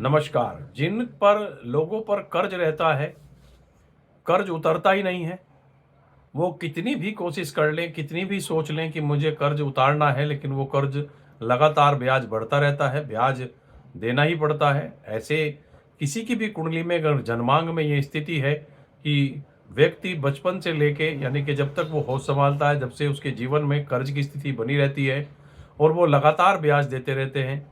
नमस्कार। जिन पर लोगों पर कर्ज रहता है, कर्ज उतरता ही नहीं है। वो कितनी भी कोशिश कर लें, कितनी भी सोच लें कि मुझे कर्ज उतारना है, लेकिन वो कर्ज लगातार ब्याज बढ़ता रहता है, ब्याज देना ही पड़ता है। ऐसे किसी की भी कुंडली में अगर जन्मांग में ये स्थिति है कि व्यक्ति बचपन से लेके यानी कि जब तक वो होश संभालता है, जब से उसके जीवन में कर्ज की स्थिति बनी रहती है और वो लगातार ब्याज देते रहते हैं,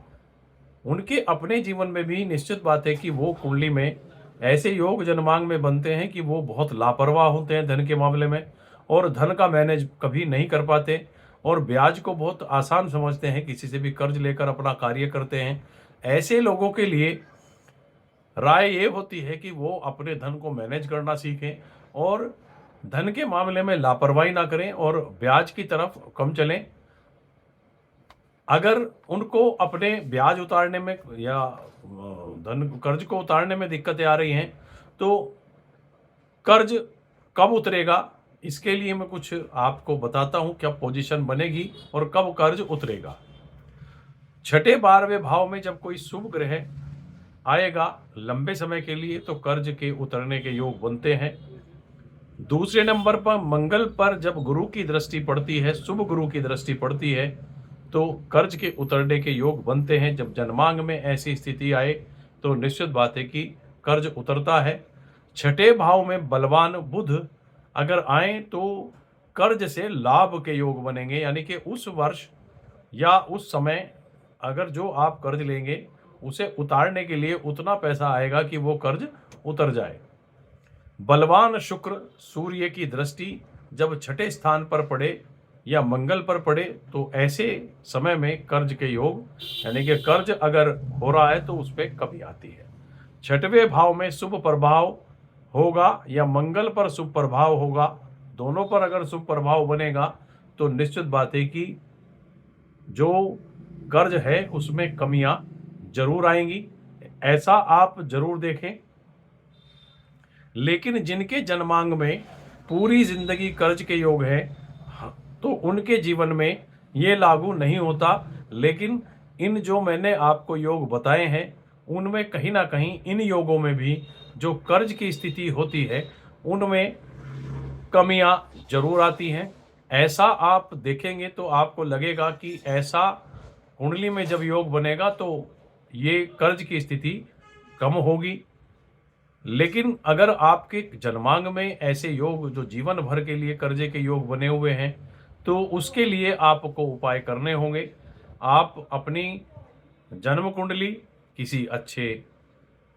उनके अपने जीवन में भी निश्चित बात है कि वो कुंडली में ऐसे योग जन्मांग में बनते हैं कि वो बहुत लापरवाह होते हैं धन के मामले में और धन का मैनेज कभी नहीं कर पाते और ब्याज को बहुत आसान समझते हैं, किसी से भी कर्ज लेकर अपना कार्य करते हैं। ऐसे लोगों के लिए राय ये होती है कि वो अपने धन को मैनेज करना सीखें और धन के मामले में लापरवाही ना करें और ब्याज की तरफ कम चलें। अगर उनको अपने ब्याज उतारने में या धन कर्ज को उतारने में दिक्कतें आ रही हैं, तो कर्ज कब उतरेगा, इसके लिए मैं कुछ आपको बताता हूं क्या पोजीशन बनेगी और कब कर्ज उतरेगा। छठे 12वें भाव में जब कोई शुभ ग्रह आएगा लंबे समय के लिए तो कर्ज के उतरने के योग बनते हैं। दूसरे नंबर पर मंगल पर जब गुरु की दृष्टि पड़ती है, शुभ गुरु की दृष्टि पड़ती है, तो कर्ज के उतरने के योग बनते हैं। जब जन्मांग में ऐसी स्थिति आए तो निश्चित बात है कि कर्ज उतरता है। छठे भाव में बलवान बुध अगर आए तो कर्ज से लाभ के योग बनेंगे, यानी कि उस वर्ष या उस समय अगर जो आप कर्ज लेंगे उसे उतारने के लिए उतना पैसा आएगा कि वो कर्ज उतर जाए। बलवान शुक्र सूर्य की दृष्टि जब छठे स्थान पर पड़े या मंगल पर पड़े तो ऐसे समय में कर्ज के योग, यानी कि कर्ज अगर हो रहा है तो उस पर कमी आती है। छठवें भाव में शुभ प्रभाव होगा या मंगल पर शुभ प्रभाव होगा, दोनों पर अगर शुभ प्रभाव बनेगा तो निश्चित बात है कि जो कर्ज है उसमें कमियां जरूर आएंगी, ऐसा आप जरूर देखें। लेकिन जिनके जन्मांग में पूरी जिंदगी कर्ज के योग है तो उनके जीवन में ये लागू नहीं होता। लेकिन इन जो मैंने आपको योग बताए हैं उनमें कहीं ना कहीं इन योगों में भी जो कर्ज की स्थिति होती है उनमें कमियां जरूर आती हैं। ऐसा आप देखेंगे तो आपको लगेगा कि ऐसा कुंडली में जब योग बनेगा तो ये कर्ज की स्थिति कम होगी। लेकिन अगर आपके जन्मांग में ऐसे योग जो जीवन भर के लिए कर्जे के योग बने हुए हैं तो उसके लिए आपको उपाय करने होंगे। आप अपनी जन्म कुंडली किसी अच्छे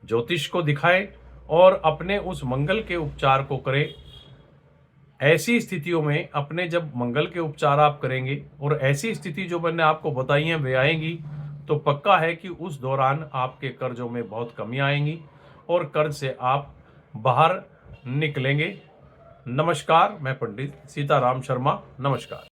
ज्योतिष को दिखाएं और अपने उस मंगल के उपचार को करें। ऐसी स्थितियों में अपने जब मंगल के उपचार आप करेंगे और ऐसी स्थिति जो मैंने आपको बताई है वे आएंगी तो पक्का है कि उस दौरान आपके कर्जों में बहुत कमी आएंगी और कर्ज से आप बाहर निकलेंगे। नमस्कार, मैं पंडित सीताराम शर्मा। नमस्कार।